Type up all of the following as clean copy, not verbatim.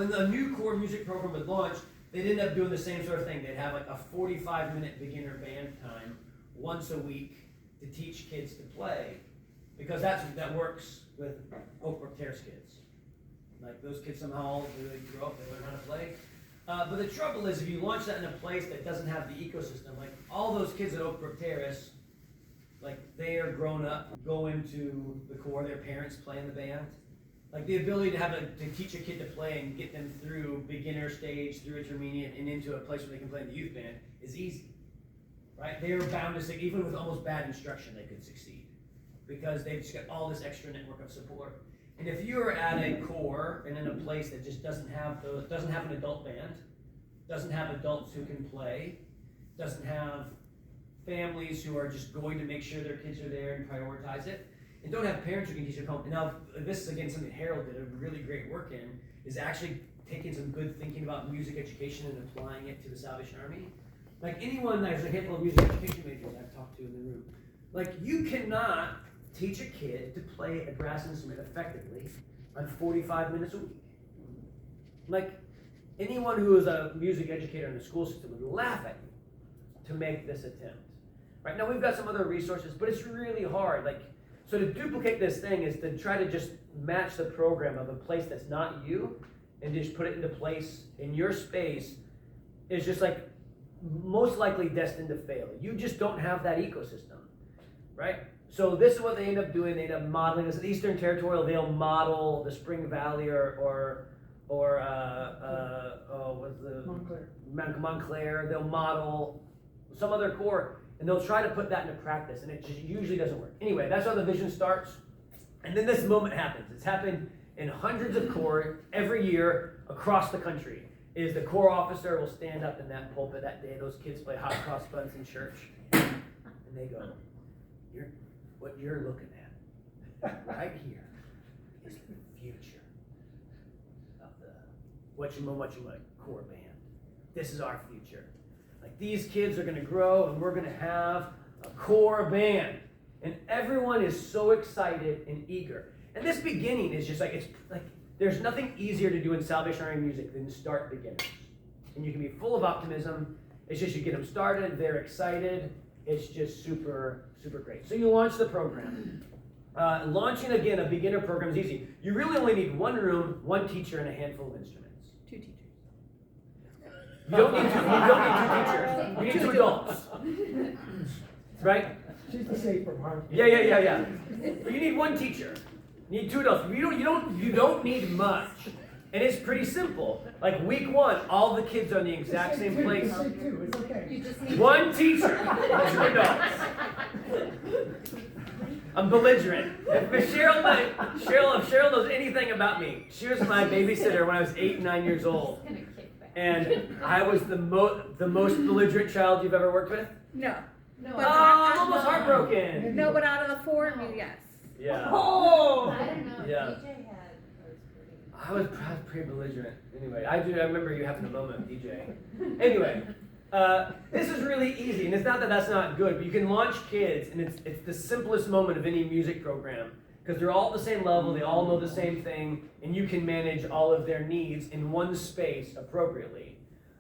when the new core music program would launch, they'd end up doing the same sort of thing. They'd have like a 45-minute beginner band time once a week to teach kids to play, because that works with Oak Brook Terrace kids. Like those kids somehow they grow up, they learn how to play. But the trouble is, if you launch that in a place that doesn't have the ecosystem, like all those kids at Oak Brook Terrace, like they are grown up, go into the core, their parents play in the band. Like the ability to teach a kid to play and get them through beginner stage, through intermediate, and into a place where they can play in the youth band is easy, right? They are bound to succeed. Even with almost bad instruction, they could succeed because they've just got all this extra network of support. And if you're at a core and in a place that just doesn't have an adult band, doesn't have adults who can play, doesn't have families who are just going to make sure their kids are there and prioritize it, and don't have parents who can teach at home. And now, this is again something Harold did a really great work in, is actually taking some good thinking about music education and applying it to the Salvation Army. Like anyone, there's a handful of music education majors I've talked to in the room. Like you cannot teach a kid to play a brass instrument effectively on 45 minutes a week. Like anyone who is a music educator in the school system would laugh at you to make this attempt. Right now we've got some other resources, but it's really hard. Like, so to duplicate this thing is to try to just match the program of a place that's not you and just put it into place in your space is just like most likely destined to fail. You just don't have that ecosystem, right? So this is what they end up doing. They end up modeling this. At Eastern Territorial, they'll model the Spring Valley or what's the Montclair. They'll model some other core. And they'll try to put that into practice, and it just usually doesn't work. Anyway, that's how the vision starts. And then this moment happens. It's happened in hundreds of core every year across the country. Is the core officer will stand up in that pulpit that day. Those kids play hot cross buns in church. And they go, what you're looking at right here is the future of the what you core band. This is our future. Like these kids are going to grow and we're going to have a core band. And everyone is so excited and eager. And this beginning is just like, it's like, there's nothing easier to do in Salvation Army music than start beginners. And you can be full of optimism. It's just you get them started, they're excited. It's just super, super great. So you launch the program. Launching, again, a beginner program is easy. You really only need one room, one teacher, and a handful of instruments. 2 teachers. You don't need two teachers. You need 2 adults. Right? She's the safe from harm. Yeah. But you need 1 teacher. You need 2 adults. You don't need much. And it's pretty simple. Like week 1, all the kids are in the exact same place. It's okay. You just need 1 teacher, 2 adults. I'm belligerent. If Cheryl knows anything about me, she was my babysitter when I was 8 and 9 years old. And I was the most belligerent child you've ever worked with? No. Oh, I'm almost heartbroken. No, but out of the 4 of you, yes. Yeah. Oh! I don't know. Yeah. DJ had. I was pretty belligerent. Anyway, I remember you having a moment, DJ. Anyway, this is really easy, and it's not that that's not good, but you can launch kids, and it's the simplest moment of any music program, because they're all at the same level, they all know the same thing, and you can manage all of their needs in one space appropriately.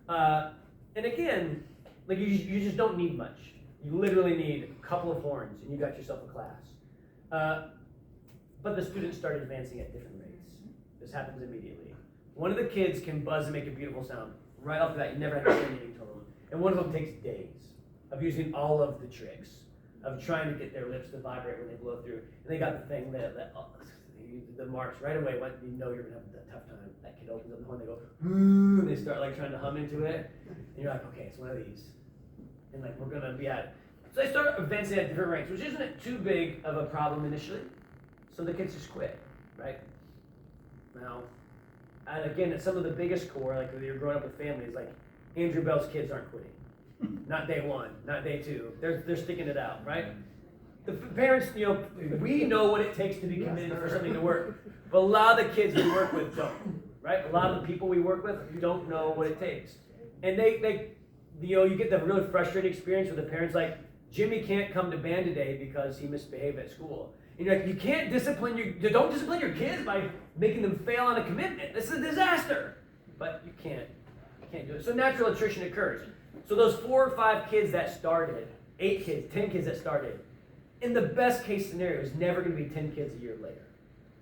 And again, like you just don't need much. You literally need a couple of horns, and you got yourself a class. But the students start advancing at different rates. This happens immediately. One of the kids can buzz and make a beautiful sound. Right off the bat, you never have to say anything to them. And one of them takes days of using all of the tricks, of trying to get their lips to vibrate when they blow through. And they got the thing the marks right away. When you know you're going to have a tough time. That kid opens up the horn, they go, and they start like trying to hum into it. And you're like, okay, it's one of these. And like, we're going to be at. So they start advancing at different rates, which isn't too big of a problem initially. So the kids just quit, right? Now, and again, at some of the biggest core, like when you're growing up with families, like Andrew Bell's kids aren't quitting. Not day 1, not day 2. They're sticking it out, right? The parents, we know what it takes to be committed for something to work. But a lot of the kids we work with don't, right? A lot of the people we work with don't know what it takes. And you get the really frustrating experience with the parents like, Jimmy can't come to band today because he misbehaved at school. And you're like, don't discipline your kids by making them fail on a commitment. This is a disaster. but you can't do it. So natural attrition occurs. So those 4 or 5 kids that started, 8 kids, 10 kids that started, in the best case scenario is never going to be 10 kids a year later,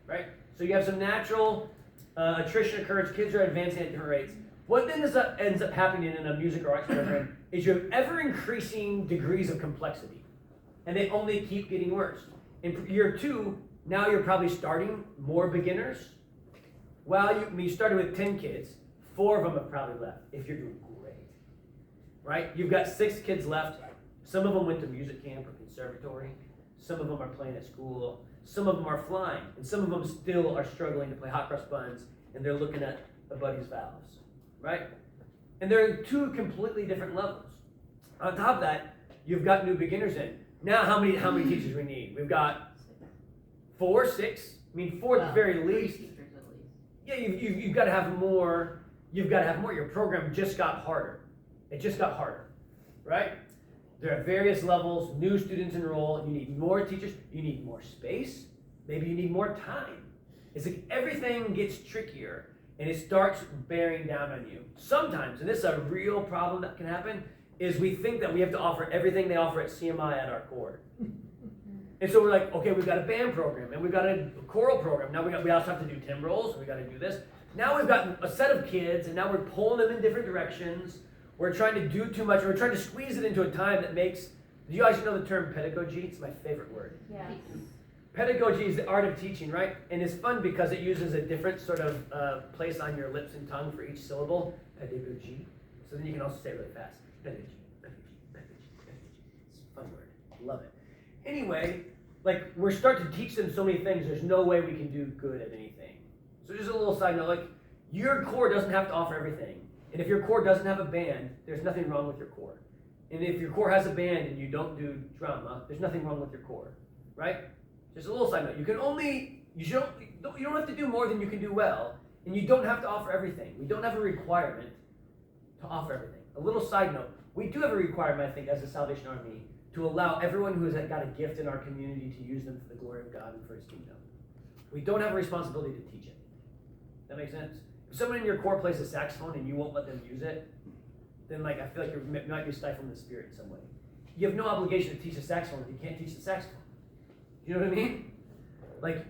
right? So you have some natural attrition occurs, kids are advancing at different rates. What then ends up happening in a music or arts program is you have ever increasing degrees of complexity, and they only keep getting worse. In year 2, now you're probably starting more beginners. Well, you started with 10 kids, 4 of them have probably left, if you're doing great, right? You've got 6 kids left. Some of them went to music camp or conservatory. Some of them are playing at school. Some of them are flying. And some of them still are struggling to play hot cross buns, and they're looking at a buddy's valves, right? And they're in 2 completely different levels. On top of that, you've got new beginners in. Now, how many teachers we need? We've got 4, 6. I mean, 4 at the very least. Yeah, you've got to have more. You've got to have more. Your program just got harder. It just got harder, right? There are various levels. New students enroll. You need more teachers. You need more space. Maybe you need more time. It's like everything gets trickier, and it starts bearing down on you. Sometimes, and this is a real problem that can happen, is we think that we have to offer everything they offer at CMI at our core. And so we're like, okay, we've got a band program, and we've got a choral program. Now we also have to do timbrels. We got to do this. Now we've got a set of kids, and now we're pulling them in different directions. We're trying to do too much. We're trying to squeeze it into a time that makes. Do you guys know the term pedagogy? It's my favorite word. Yeah. Pedagogy is the art of teaching, right? And it's fun because it uses a different sort of place on your lips and tongue for each syllable. Pedagogy. So then you can also say it really fast. Pedagogy. It's a fun word. Love it. Anyway, like we're starting to teach them so many things, there's no way we can do good at anything. So just a little side note, like your core doesn't have to offer everything. And if your core doesn't have a band, there's nothing wrong with your core. And if your core has a band and you don't do drama, there's nothing wrong with your core, right? Just a little side note. You don't have to do more than you can do well, and you don't have to offer everything. We don't have a requirement to offer everything. A little side note, we do have a requirement, I think, as a Salvation Army, to allow everyone who has got a gift in our community to use them for the glory of God and for His kingdom. We don't have a responsibility to teach it. That makes sense? If someone in your core plays a saxophone and you won't let them use it, then I feel like you might be stifling the Spirit in some way. You have no obligation to teach a saxophone if you can't teach the saxophone. You know what I mean? Like,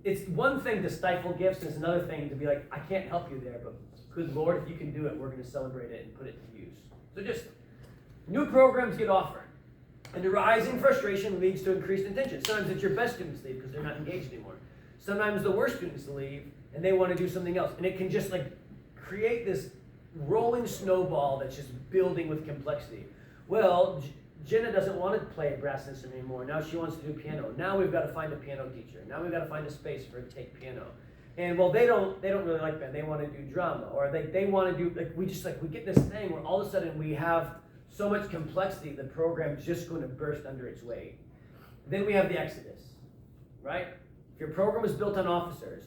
it's one thing to stifle gifts, and it's another thing to be like, I can't help you there, but good Lord, if you can do it, we're going to celebrate it and put it to use. So just, new programs get offered. And the rising frustration leads to increased intention. Sometimes it's your best students leave because they're not engaged anymore. Sometimes the worst students leave and they want to do something else. And it can just create this rolling snowball that's just building with complexity. Well, Jenna doesn't want to play a brass instrument anymore. Now she wants to do piano. Now we've got to find a piano teacher. Now we've got to find a space for her to take piano. And well, they don't really like band. They want to do drama, or they want to do we get this thing where all of a sudden we have so much complexity, the program's just going to burst under its weight. Then we have the exodus, right? If your program is built on officers,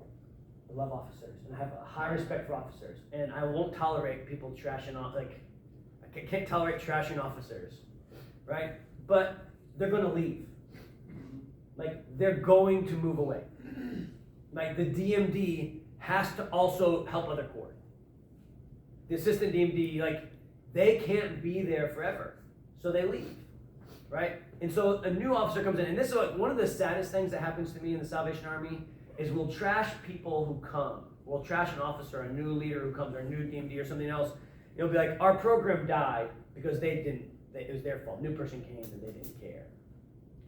I love officers, and I have a high respect for officers, and I won't tolerate people trashing off. I can't tolerate trashing officers, right? But they're going to leave. They're going to move away. The DMD has to also help other corps. The assistant DMD, they can't be there forever, so they leave, right? And so a new officer comes in, and this is one of the saddest things that happens to me in the Salvation Army is we'll trash people who come. We'll trash an officer, a new leader who comes, or a new DMD or something else. It'll be like, our program died because it was their fault. New person came and they didn't care.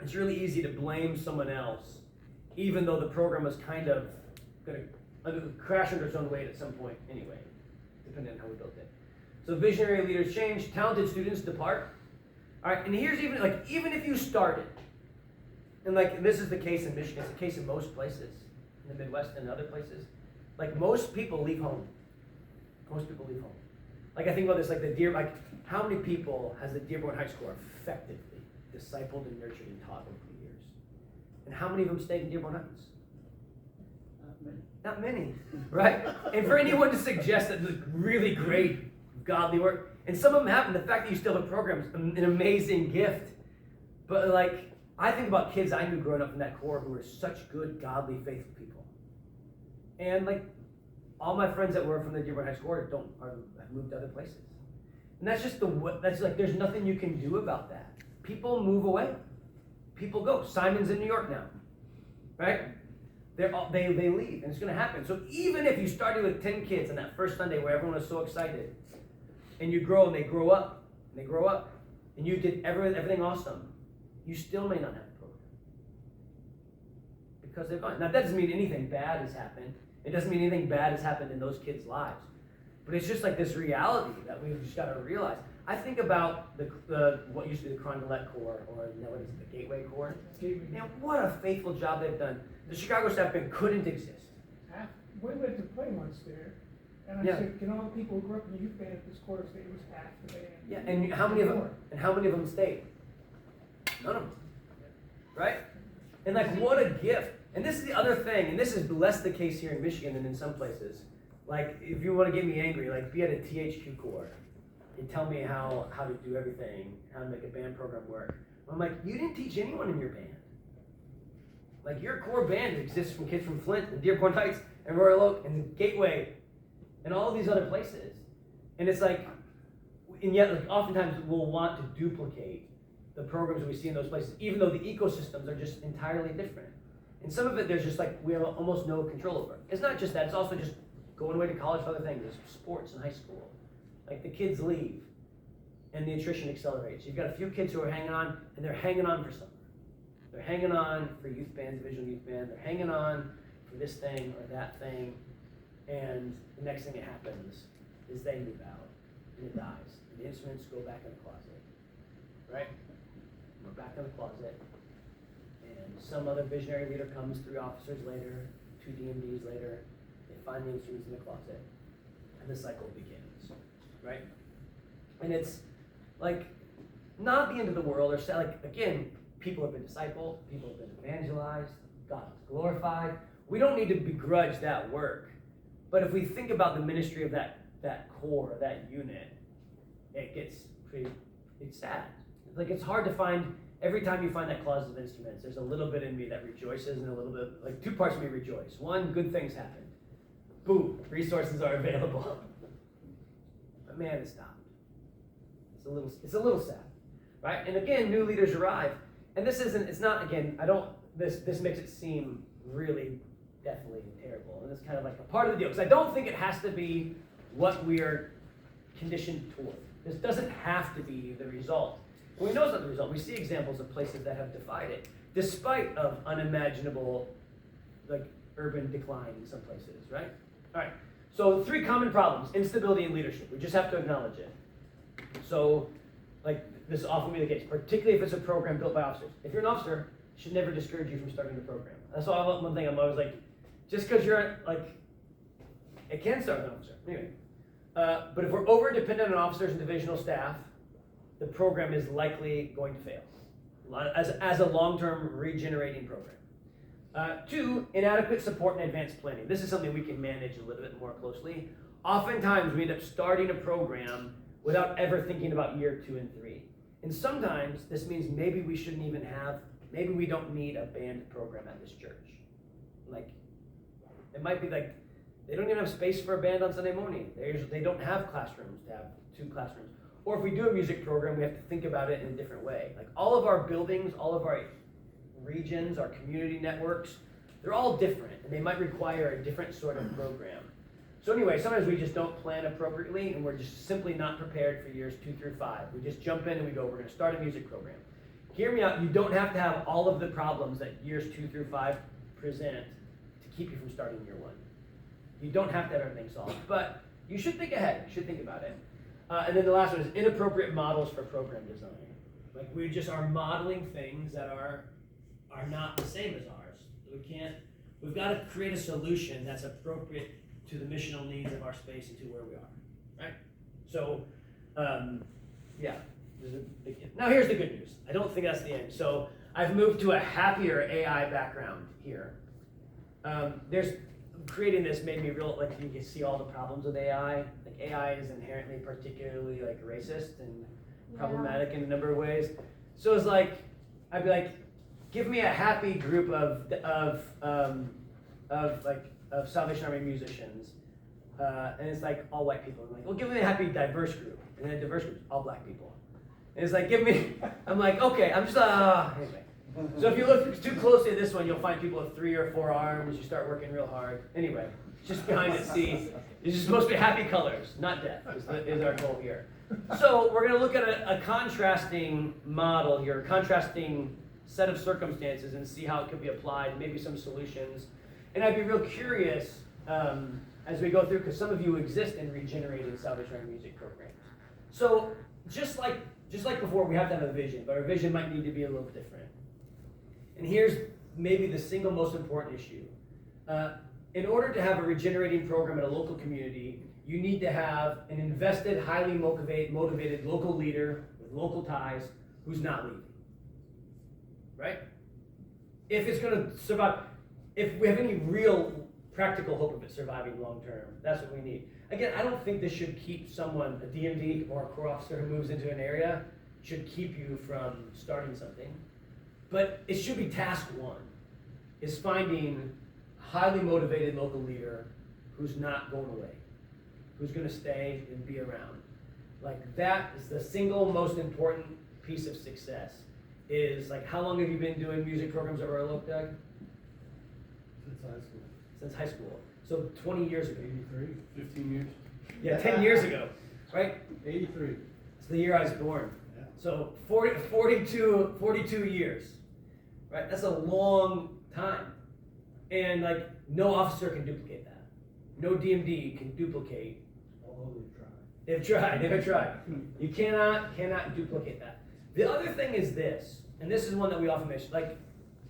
It's really easy to blame someone else, even though the program was kind of going to crash under its own weight at some point anyway, depending on how we built it. So visionary leaders change, talented students depart. All right, and here's even if you started, and this is the case in Michigan, it's the case in most places, in the Midwest and other places, most people leave home. Most people leave home. I think about this, how many people has the Dearborn High School effectively discipled and nurtured and taught over the years? And how many of them stayed in Dearborn Heights? Not many, right? And for anyone to suggest that the really great godly work, and some of them have, and the fact that you still have programs, an amazing gift. But I think about kids I knew growing up in that core who were such good, godly, faithful people. And all my friends that were from the Dearborn High School have moved to other places. And that's just that's like, there's nothing you can do about that. People move away. People go. Simon's in New York now, right? They leave, and it's going to happen. So even if you started with 10 kids on that first Sunday where everyone was so excited, and you grow and they grow up, and you did everything awesome, you still may not have a program. Because they're gone. Now, that doesn't mean anything bad has happened. It doesn't mean anything bad has happened in those kids' lives. But it's just like this reality that we've just got to realize. I think about the what used to be the Crondelet Corps, or what is it, the Gateway Corps. Man, what a faithful job they've done. The Chicago Staff Band couldn't exist. We went to play once there, and I said, can all the people who grew up in the youth band at this quarter say it was half the band? Yeah, and how many of them stayed? None of them. Right? And like, what a gift. And this is the other thing, and this is less the case here in Michigan than in some places. Like, if you want to get me angry, like, be at a THQ Corps and tell me how to do everything, how to make a band program work. I'm like, you didn't teach anyone in your band. Like, your core band exists from kids from Flint and Dearborn Heights and Royal Oak and Gateway and all of these other places. And it's like, and yet, like, oftentimes we'll want to duplicate the programs that we see in those places, even though the ecosystems are just entirely different. And some of it, there's just like, we have almost no control over. It's not just that, it's also just going away to college for other things. There's sports in high school. Like, the kids leave and the attrition accelerates. You've got a few kids who are hanging on, and they're hanging on for something. They're hanging on for youth band, divisional youth band. They're hanging on for this thing or that thing. And the next thing that happens is they move out and it dies. And the instruments go back in the closet, right? And we're back in the closet. And some other visionary leader comes, 3 officers later, 2 DMDs later. They find the instruments in the closet. And the cycle begins, right? And it's like, not the end of the world, or like, again, people have been discipled, people have been evangelized, God is glorified. We don't need to begrudge that work. But if we think about the ministry of that core, that unit, it gets it's sad. Like, it's hard to find, every time you find that closet of instruments, there's a little bit in me that rejoices and a little bit, like, 2 parts of me rejoice. One, good things happened. Boom, resources are available. But man, it stopped. It's a little sad, right? And again, new leaders arrive. And this makes it seem really definitely terrible. And it's kind of like a part of the deal. Because I don't think it has to be what we are conditioned toward. This doesn't have to be the result. And we know it's not the result. We see examples of places that have defied it, despite of unimaginable, like, urban decline in some places, right? All right. So 3 common problems: instability and leadership. We just have to acknowledge it. So, like, this is often be the case, particularly if it's a program built by officers. If you're an officer, it should never discourage you from starting the program. That's why one thing I'm always like, just because you're like, it can start with an officer. Anyway, but if we're over dependent on officers and divisional staff, the program is likely going to fail as a long-term regenerating program. 2, inadequate support and advanced planning. This is something we can manage a little bit more closely. Oftentimes, we end up starting a program without ever thinking about year 2 and 3. And sometimes this means maybe we don't need a band program at this church. Like, it might be like, they don't even have space for a band on Sunday morning. They don't have classrooms to have 2 classrooms. Or if we do a music program, we have to think about it in a different way. Like, all of our buildings, all of our regions, our community networks, they're all different, and they might require a different sort of program. So anyway, sometimes we just don't plan appropriately, and we're just simply not prepared for years 2 through 5. We just jump in and we go, we're going to start a music program. Hear me out, you don't have to have all of the problems that years 2 through 5 present to keep you from starting year 1. You don't have to have everything solved, but you should think ahead, you should think about it. And then the last one is inappropriate models for program design. Like, we just are modeling things that are not the same as ours. We've got to create a solution that's appropriate to the missional needs of our space and to where we are, right? So, yeah, there's a big hit. Now here's the good news. I don't think that's the end. So I've moved to a happier AI background here. Creating this made me real, like, you can see all the problems with AI. Like, AI is inherently particularly, like, racist and problematic in a number of ways. So it's like, I'd be like, give me a happy group of Salvation Army musicians and it's like all white people. I'm like, well, give me a happy diverse group, and then diverse group, all black people. And it's like, I'm like, okay, I'm just, anyway. So if you look too closely at this one, you'll find people with 3 or 4 arms. You start working real hard. Anyway, just behind it, see, this is supposed to be happy colors, not death, is our goal here. So we're going to look at a contrasting model here, a contrasting set of circumstances, and see how it could be applied, maybe some solutions. And I'd be real curious as we go through, because some of you exist in regenerating Salvation Army music programs. So just like before, we have to have a vision, but our vision might need to be a little different. And here's maybe the single most important issue. In order to have a regenerating program in a local community, you need to have an invested, highly motivated local leader with local ties who's not leaving. Right? If it's going to survive, if we have any real practical hope of it surviving long term, that's what we need. Again, I don't think this should keep someone, a DMD or a Corps officer who moves into an area, should keep you from starting something. But it should be task one, is finding a highly motivated local leader who's not going away, who's going to stay and be around. Like, that is the single most important piece of success. Is like, how long have you been doing music programs at Royal Oak, Doug? Since high school. Since high school. So 20 years ago. 83, 15 years. Yeah, 10 years ago, right? 83. It's the year I was born. Yeah. So 42 years, right? That's a long time. And like, no officer can duplicate that. No DMD can duplicate. Although they've tried. They've tried. You cannot duplicate that. The other thing is this, and this is one that we often miss, like,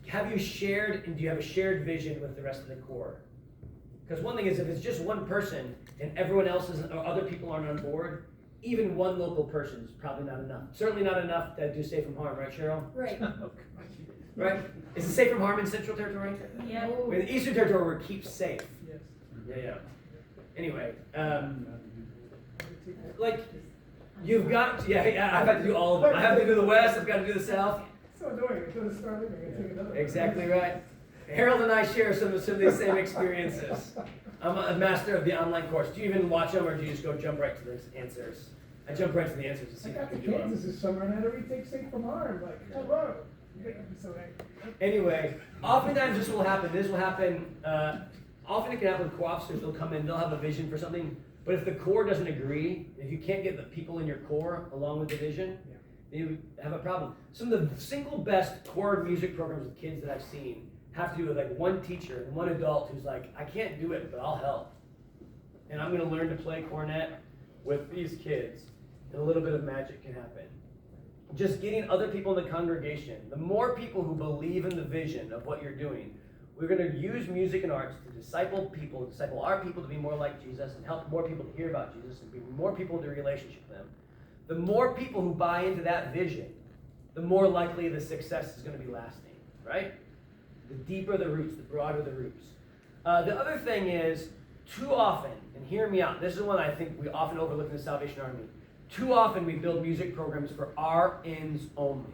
have you shared, and do you have a shared vision with the rest of the Corps? Because one thing is, if it's just one person and everyone else isn't, or other people aren't on board, even one local person is probably not enough. Certainly not enough to do safe from harm, right, Cheryl? Right. Right? Is it safe from harm in Central Territory? Yeah. In the Eastern Territory, we're keep safe. Yes. Yeah. Anyway, like, you've got, I've had to do all of them. I have to do the West, I've got to do the South. So annoying, I go to Starlink, I gotta take another. Exactly right. Harold and I share some of these same experiences. I'm a master of the online course. Do you even watch them, or do you just go jump right to the answers? I jump right to the answers to see I if I got to can do them. Kansas this summer and I had to retake Safe from Harm, like, hello. So Anyway, oftentimes this will happen. Often it can happen with Corps officers. They'll come in, they'll have a vision for something, but if the Corps doesn't agree, if you can't get the people in your Corps along with the vision, then you have a problem. Some of the single best Corps music programs with kids that I've seen have to do with like one teacher and one adult who's like, I can't do it, but I'll help. And I'm going to learn to play cornet with these kids, and a little bit of magic can happen. Just getting other people in the congregation, the more people who believe in the vision of what you're doing, we're going to use music and arts to disciple our people to be more like Jesus, and help more people to hear about Jesus and bring more people into a relationship with them. The more people who buy into that vision, the more likely the success is going to be lasting, right? The deeper the roots, the broader the roots. The other thing is, too often, and hear me out, this is one I think we often overlook in the Salvation Army. Too often we build music programs for our ends only.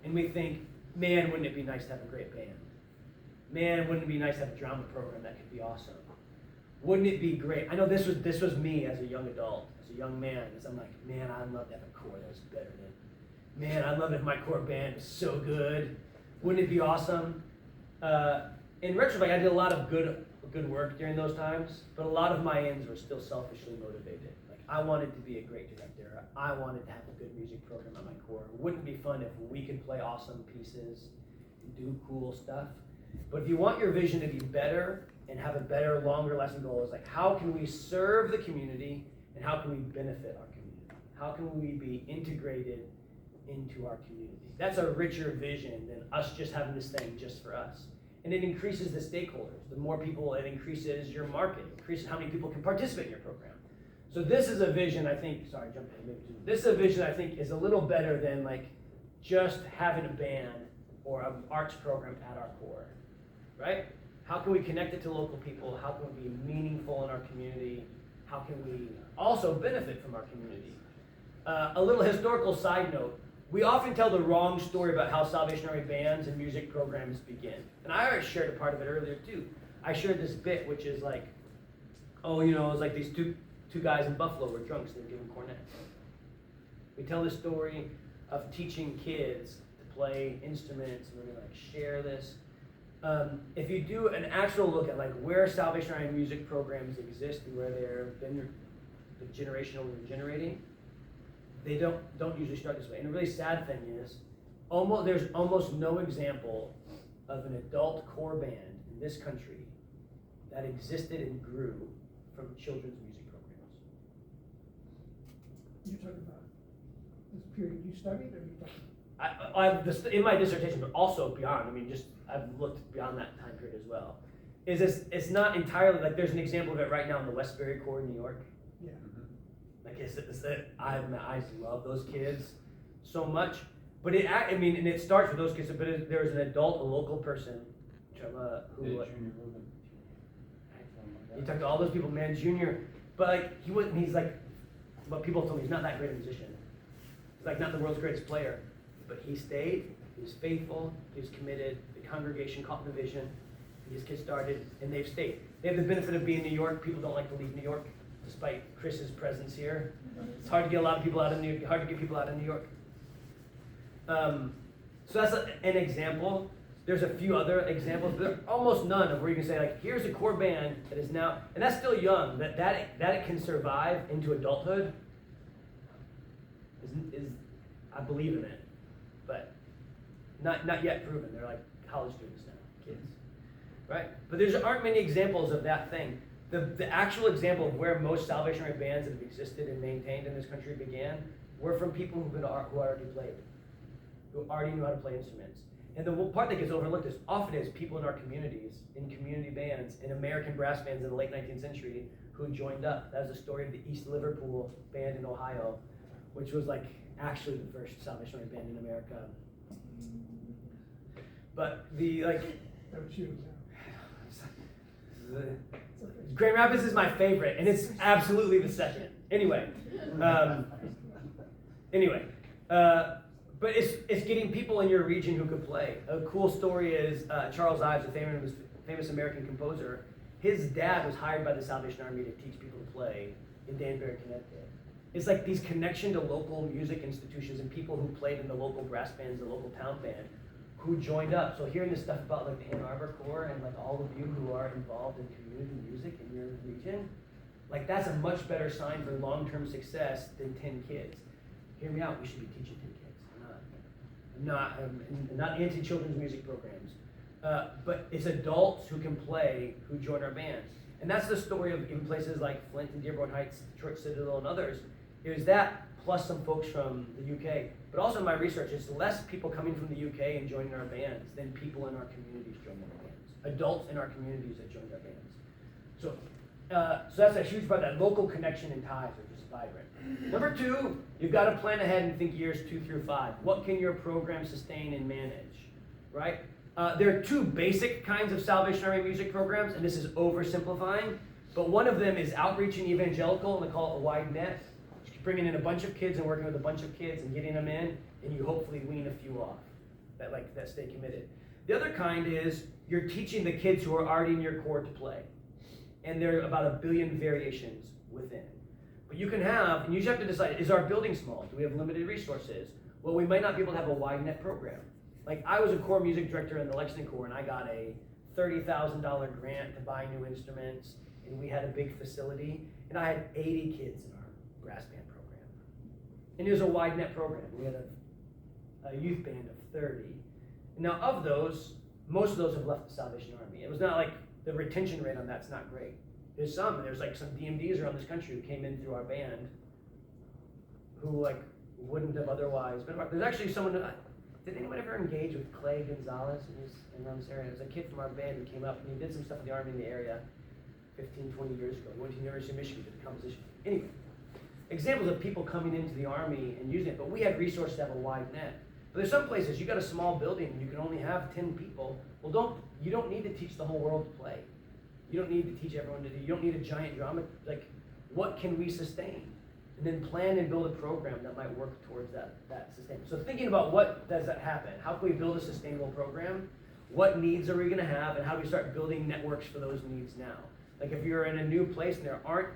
And we think, man, wouldn't it be nice to have a great band? Man, wouldn't it be nice to have a drama program that could be awesome? Wouldn't it be great? I know this was me as a young adult, as a young man, as I'm like, man, I'd love to have a Corps that was better than, man, I'd love if my Corps band was so good. Wouldn't it be awesome? In retrospect, I did a lot of good work during those times, but a lot of my ends were still selfishly motivated. Like, I wanted to be a great director. I wanted to have a good music program at my Corps. Wouldn't it be fun if we could play awesome pieces and do cool stuff? But if you want your vision to be better and have a better, longer lasting goal, is like, how can we serve the community and how can we benefit our community? How can we be integrated into our community? That's a richer vision than us just having this thing just for us. And it increases the stakeholders. The more people, it increases your market, increases how many people can participate in your program. So this is a vision, I think, sorry, jump in, maybe two. This is a vision I think is a little better than like just having a band or an arts program at our Corps, right? How can we connect it to local people? How can we be meaningful in our community? How can we also benefit from our community? A little historical side note, we often tell the wrong story about how Salvation Army bands and music programs begin. And I already shared a part of it earlier too. I shared this bit, which is like, Oh, it was like these two guys in Buffalo were drunks and they were giving cornets. We tell the story of teaching kids to play instruments, and we're gonna share this. If you do an actual look at where Salvation Army music programs exist and where they've been the generational regenerating, they don't usually start this way. And the really sad thing is, there's almost no example of an adult core band in this country that existed and grew from children's music programs. You're talking about this period you studied, or you talking? I've in my dissertation, but also beyond. I've looked beyond that time period as well. It's not entirely there's an example of it right now in the Westbury Corps in New York. Yeah. I love those kids so much, but and it starts with those kids. But there's an adult, a local person, who he talked to all those people, man, Junior, but he wasn't. He's but people told me he's not that great a musician. He's not the world's greatest player, but he stayed. He was faithful. He was committed. The congregation caught the vision. These kids started, and they've stayed. They have the benefit of being in New York. People don't like to leave New York, despite Chris's presence here. It's hard to get a lot of people out of New York. Hard to get people out of New York. So that's an example. There's a few other examples, but almost none of where you can say here's a core band that is now, and that's still young. That it can survive into adulthood. Is I believe in it, but not yet proven. They're college students now, kids, right? But there aren't many examples of that thing. The actual example of where most Salvation Army bands that have existed and maintained in this country began were from people who already played, who already knew how to play instruments. And the part that gets overlooked is often is people in our communities, in community bands, in American brass bands in the late 19th century who joined up. That was the story of the East Liverpool band in Ohio, which was actually the first Salvation Army band in America. But That was you. Grand Rapids is my favorite, and it's absolutely the second. Anyway, but it's getting people in your region who could play. A cool story is Charles Ives, a famous American composer. His dad was hired by the Salvation Army to teach people to play in Danbury, Connecticut. It's these connection to local music institutions and people who played in the local brass bands, the local town band, who joined up. So hearing this stuff about the Ann Arbor Corps and all of you who are involved in community music in your region, that's a much better sign for long-term success than 10 kids. Hear me out, we should be teaching 10 kids. I'm not anti-children's music programs, but it's adults who can play who join our bands. And that's the story of even places like Flint and Dearborn Heights, Detroit Citadel, and others. It was that plus some folks from the UK. But also in my research, it's less people coming from the UK and joining our bands than people in our communities joining our bands. Adults in our communities that joined our bands. So that's a huge part of that. Local connection and ties are just vibrant. Number two, you've got to plan ahead and think years 2 through 5. What can your program sustain and manage, right? There are two basic kinds of Salvation Army music programs, and this is oversimplifying, but one of them is outreach and evangelical, and they call it a wide net. Bringing in a bunch of kids and working with a bunch of kids and getting them in, and you hopefully wean a few off that stay committed. The other kind is you're teaching the kids who are already in your core to play, and there are about 1 billion variations within. But you can have, and you just have to decide: is our building small? Do we have limited resources? Well, we might not be able to have a wide net program. I was a core music director in the Lexington Corps, and I got a $30,000 grant to buy new instruments, and we had a big facility, and I had 80 kids in our brass band program. And it was a wide net program. We had a youth band of 30. And now of those, most of those have left the Salvation Army. It was not the retention rate on that's not great. There's some some DMDs around this country who came in through our band who wouldn't have otherwise been. There's actually someone, did anyone ever engage with Clay Gonzalez in around this area? There's a kid from our band who came up and he did some stuff with the Army in the area 15, 20 years ago. He went to the University of Michigan, did a composition. Anyway, examples of people coming into the Army and using it, but we had resources to have a wide net. But there's some places you got a small building and you can only have 10 people. Well, you don't need to teach the whole world to play. You don't need to teach everyone to do. You don't need a giant drama. What can we sustain? And then plan and build a program that might work towards that sustainment. So thinking about what does that happen? How can we build a sustainable program? What needs are we going to have, and how do we start building networks for those needs now? Like if you're in a new place and there aren't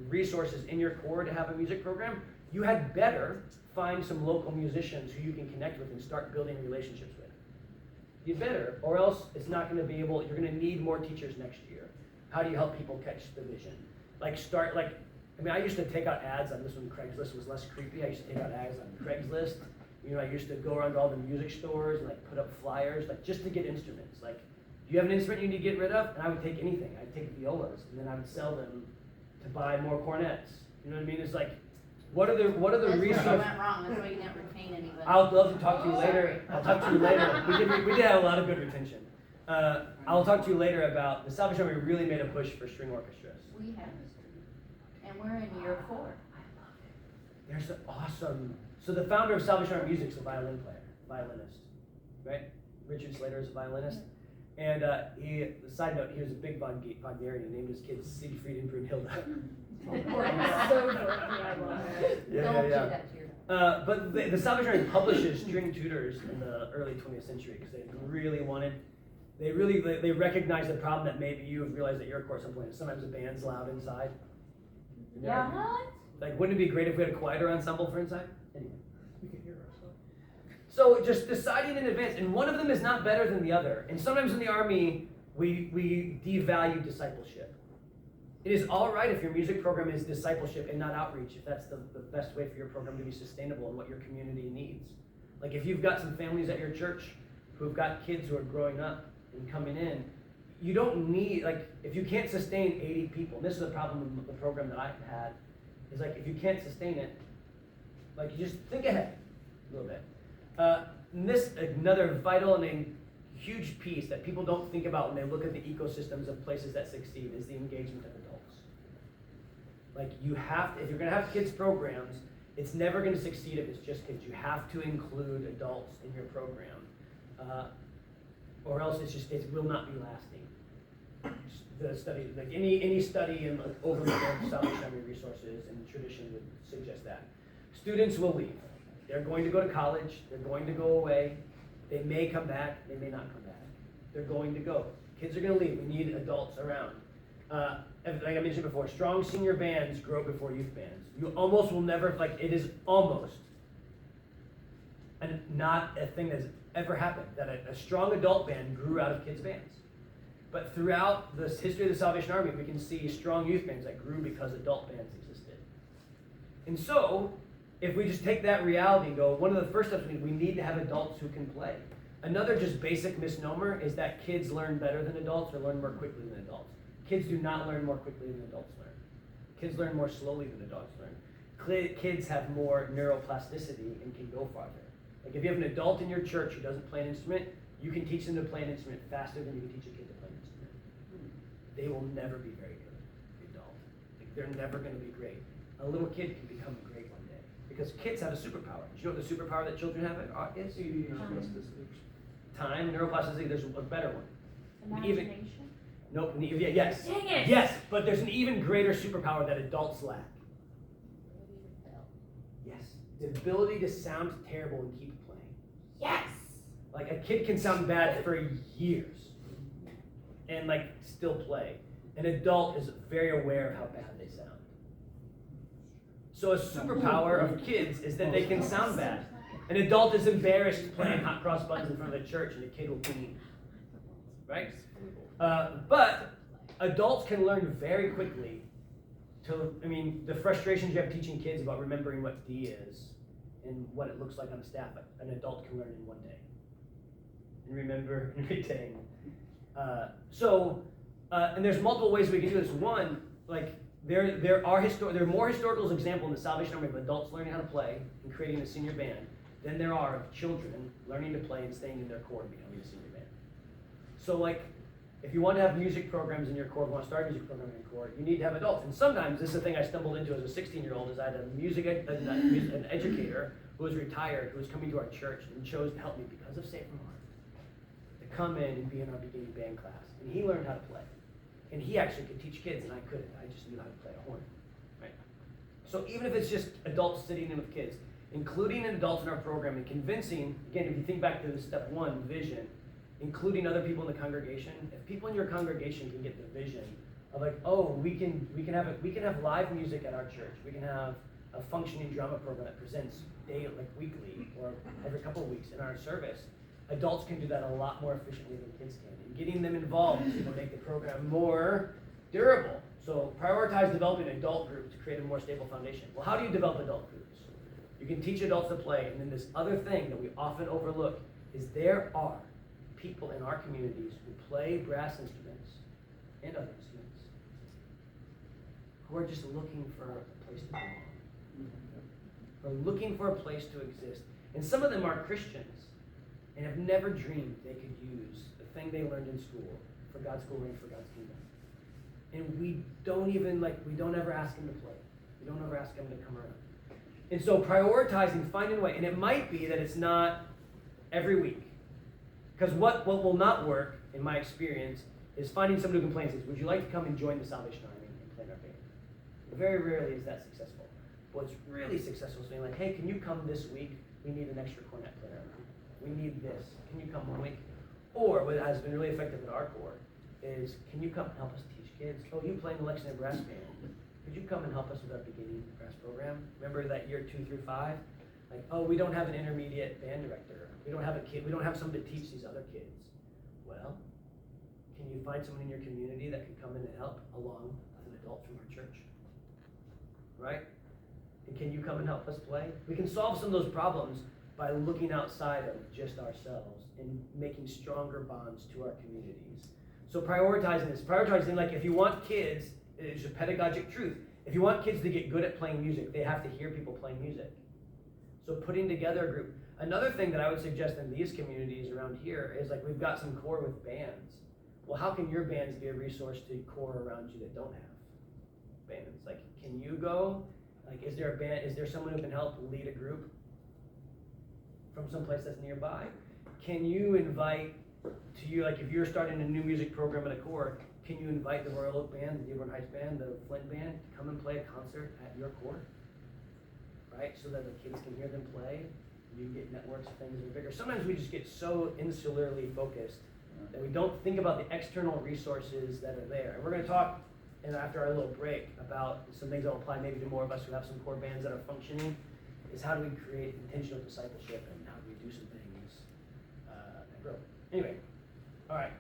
resources in your core to have a music program, you had better find some local musicians who you can connect with and start building relationships with. You better, or else it's not going to be able, you're going to need more teachers next year. How do you help people catch the vision? I used to take out ads on this one. Craigslist was less creepy. I used to take out ads on Craigslist. I used to go around to all the music stores and put up flyers, just to get instruments. Do you have an instrument you need to get rid of? And I would take anything. I'd take violas, and then I would sell them to buy more cornets. You know what I mean? It's what are the That's where you resources? went wrong, that's why you didn't retain anybody. I'll love to talk to you later. I'll talk to you later. We did have a lot of good retention. I'll talk to you later about the Salvation Army really made a push for string orchestras. We have a street, and we're in year 4. They're so awesome. So the founder of Salvation Army Music is a violinist, right? Richard Slater is a violinist. And side note, he was a big Wagnerian. He named his kids Siegfried and Brunhilde. So funny, I love it. Don't do that to your But the Salvation Army publishes string tutors in the early 20th century because they recognized the problem that maybe you have realized at your course some point. Sometimes the band's loud inside. Yeah, what? Wouldn't it be great if we had a quieter ensemble for inside? Anyway. We can hear ourselves. So just deciding in advance, and one of them is not better than the other. And sometimes in the Army, we devalue discipleship. It is all right if your music program is discipleship and not outreach, if that's the best way for your program to be sustainable and what your community needs. If you've got some families at your church who've got kids who are growing up and coming in, you don't need, if you can't sustain 80 people, and this is the problem with the program that I've had, is if you can't sustain it, you just think ahead a little bit. And this, another vital and huge piece that people don't think about when they look at the ecosystems of places that succeed is the engagement of adults. You have to, if you're going to have kids programs, it's never going to succeed if it's just kids. You have to include adults in your program, or else it will not be lasting. The study, any study in overload of Salvation Army resources and tradition would suggest that. Students will leave. They're going to go to college. They're going to go away. They may come back. They may not come back. They're going to go. Kids are going to leave. We need adults around. Like I mentioned before, strong senior bands grow before youth bands. You almost will never, it is almost not a thing that's ever happened, that a strong adult band grew out of kids' bands. But throughout the history of the Salvation Army, we can see strong youth bands that grew because adult bands existed. And so, if we just take that reality and go, one of the first steps we need to have adults who can play. Another just basic misnomer is that kids learn better than adults or learn more quickly than adults. Kids do not learn more quickly than adults learn. Kids learn more slowly than adults learn. Kids have more neuroplasticity and can go farther. If you have an adult in your church who doesn't play an instrument, you can teach them to play an instrument faster than you can teach a kid to play an instrument. They will never be very good, the adult. They're never going to be great. A little kid can become great one day. Because kids have a superpower. Do you know what the superpower that children have is? Time, neuroplasticity. There's a better one. Imagination? Nope. Yes. Dang it! Yes, but there's an even greater superpower that adults lack. Yes. The ability to sound terrible and keep playing. Yes! A kid can sound bad for years and still play. An adult is very aware of how bad they sound. So a superpower of kids is that they can sound bad. An adult is embarrassed playing hot cross buttons in front of the church, and a kid will clean. Right? But adults can learn very quickly the frustrations you have teaching kids about remembering what D is and what it looks like on a staff, an adult can learn in one day. And remember and retain. And there's multiple ways we can do this. One, there are more historical examples in the Salvation Army of adults learning how to play and creating a senior band than there are of children learning to play and staying in their core and becoming a senior band. So if you want to have music programs in your core, if you want to start a music program in your core, you need to have adults. And sometimes, this is a thing I stumbled into as a 16-year-old, is I had an educator who was retired, who was coming to our church and chose to help me because of Safe from Harm, to come in and be in our beginning band class. And he learned how to play. And he actually could teach kids, and I couldn't. I just knew how to play a horn. Right? So even if it's just adults sitting in with kids, including adults in our program and convincing, again, if you think back to step 1, vision, including other people in the congregation, if people in your congregation can get the vision of like, oh, we can have live music at our church. We can have a functioning drama program that presents daily, like weekly or every couple of weeks in our service. Adults can do that a lot more efficiently than kids can. And getting them involved is going to make the program more durable. So prioritize developing an adult group to create a more stable foundation. Well, how do you develop adult groups? You can teach adults to play, and then this other thing that we often overlook is there are people in our communities who play brass instruments and other instruments who are just looking for a place to belong. Who are looking for a place to exist. And some of them are Christians and have never dreamed they could use the thing they learned in school for God's glory and for God's kingdom. And we don't ever ask them to play. We don't ever ask them to come around. And so prioritizing, finding a way, and it might be that it's not every week. Because what will not work, in my experience, is finding somebody who can play and says, would you like to come and join the Salvation Army and play in our band? Very rarely is that successful. What's really successful is being like, hey, can you come this week? We need an extra cornet player. We need this. Can you come 1 week? Or what has been really effective in our core is, can you come help us teach kids? Oh, you playing the Lexington Brass Band. Could you come and help us with our beginning brass program? Remember that year 2 through 5? Like, oh, we don't have an intermediate band director. We don't have a kid. We don't have someone to teach these other kids. Well, can you find someone in your community that can come in and help along with an adult from our church? Right? And can you come and help us play? We can solve some of those problems by looking outside of just ourselves and making stronger bonds to our communities. So prioritizing this. Prioritizing, like, if you want kids, it's a pedagogic truth. If you want kids to get good at playing music, they have to hear people playing music. So putting together a group. Another thing that I would suggest in these communities around here is, like, we've got some core with bands. Well, how can your bands be a resource to core around you that don't have bands? Like, can you go? Like, is there a band? Is there someone who can help lead a group from someplace that's nearby? Can you invite to you, like, if you're starting a new music program at a core, can you invite the Royal Oak Band, the Dearborn Heights Band, the Flint Band to come and play a concert at your core? Right? So that the kids can hear them play. You get networks of things that are bigger. Sometimes we just get so insularly focused that we don't think about the external resources that are there. And we're going to talk, and after our little break, about some things that will apply maybe to more of us who have some core bands that are functioning, is how do we create intentional discipleship and how do we do some things that grow. Anyway, all right.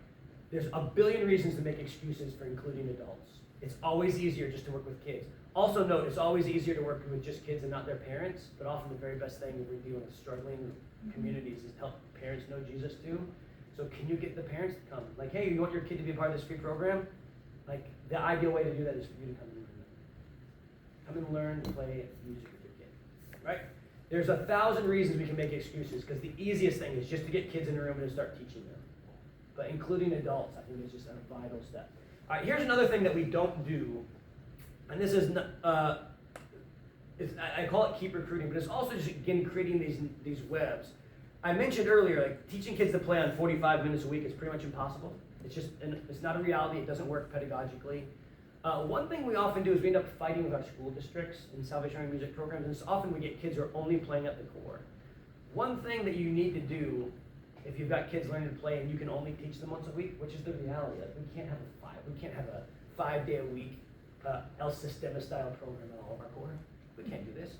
There's a billion reasons to make excuses for including adults. It's always easier just to work with kids. Also note, it's always easier to work with just kids and not their parents, but often the very best thing if we're dealing with struggling communities is help parents know Jesus too. So can you get the parents to come? Like, hey, you want your kid to be a part of this free program? Like, the ideal way to do that is for you to come and learn. Come and learn to play music with your kid, right? There's 1,000 reasons we can make excuses, because the easiest thing is just to get kids in a room and to start teaching them. But including adults, I think, is just a vital step. All right, here's another thing that we don't do, and this is, I call it keep recruiting, but it's also just, again, creating these webs. I mentioned earlier, like, teaching kids to play on 45 minutes a week is pretty much impossible. It's not a reality. It doesn't work pedagogically. One thing we often do is we end up fighting with our school districts in Salvation Army music programs, and it's often we get kids who are only playing at the core. One thing that you need to do if you've got kids learning to play and you can only teach them once a week, which is the reality. Like, we can't have a 5-day-a-week El Sistema style program in all of our core. We can't do this.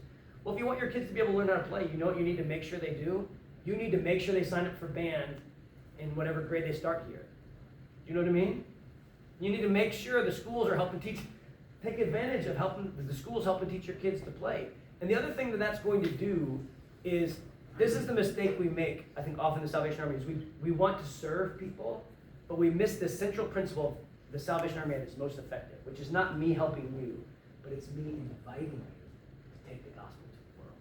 Well, if you want your kids to be able to learn how to play, you know what you need to make sure they do? You need to make sure they sign up for band in whatever grade they start here. Do you know what I mean? You need to make sure the schools are helping teach, take advantage of the schools helping teach your kids to play. And the other thing that that's going to do is, this is the mistake we make, I think, often in the Salvation Army, is we want to serve people, but we miss the central principle of the Salvation Army at its most effective, which is not me helping you, but it's me inviting you to take the gospel to the world.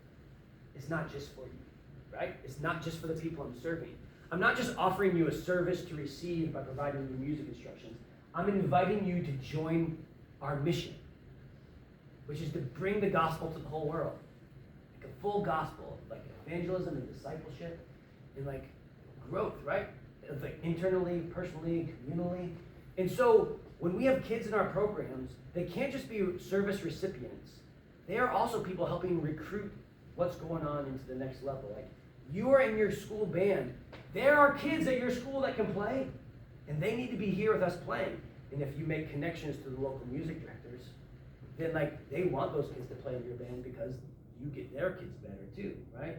It's not just for you, right? It's not just for the people I'm serving. I'm not just offering you a service to receive by providing you music instructions. I'm inviting you to join our mission, which is to bring the gospel to the whole world. Like a full gospel, like evangelism and discipleship and like growth, right? Like internally, personally, communally. And so when we have kids in our programs, they can't just be service recipients. They are also people helping recruit what's going on into the next level. Like, you are in your school band. There are kids at your school that can play, and they need to be here with us playing. And if you make connections to the local music directors, then like they want those kids to play in your band because you get their kids better too, right?